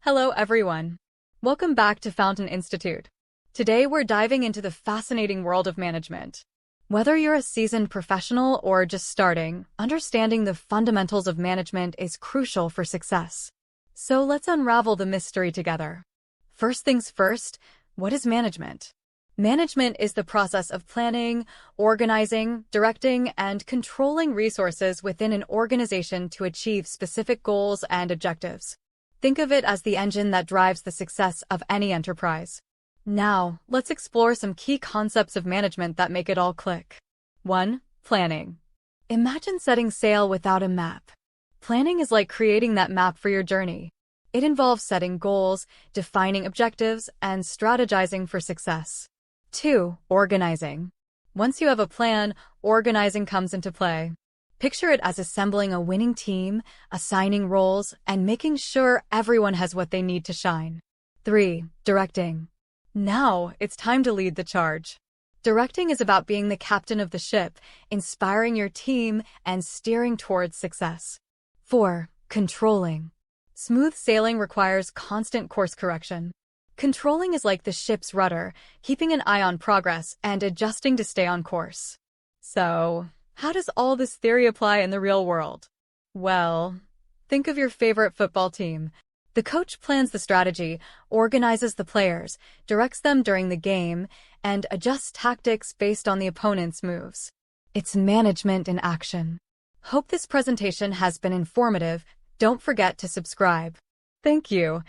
Hello, everyone. Welcome back to Fountain Institute. Today, we're diving into the fascinating world of management. Whether you're a seasoned professional or just starting, understanding the fundamentals of management is crucial for success. So let's unravel the mystery together. First things first, what is management? Management is the process of planning, organizing, directing, and controlling resources within an organization to achieve specific goals and objectives. Think of it as the engine that drives the success of any enterprise. Now, let's explore some key concepts of management that make it all click. 1. Planning. Imagine setting sail without a map. Planning is like creating that map for your journey. It involves setting goals, defining objectives, and strategizing for success. 2. Organizing. Once you have a plan, organizing comes into play. Picture it as assembling a winning team, assigning roles, and making sure everyone has what they need to shine. 3. Directing. Now, it's time to lead the charge. Directing is about being the captain of the ship, inspiring your team, and steering towards success. 4. Controlling. Smooth sailing requires constant course correction. Controlling is like the ship's rudder, keeping an eye on progress and adjusting to stay on course. So, how does all this theory apply in the real world? Well, think of your favorite football team. The coach plans the strategy, organizes the players, directs them during the game, and adjusts tactics based on the opponent's moves. It's management in action. Hope this presentation has been informative. Don't forget to subscribe. Thank you.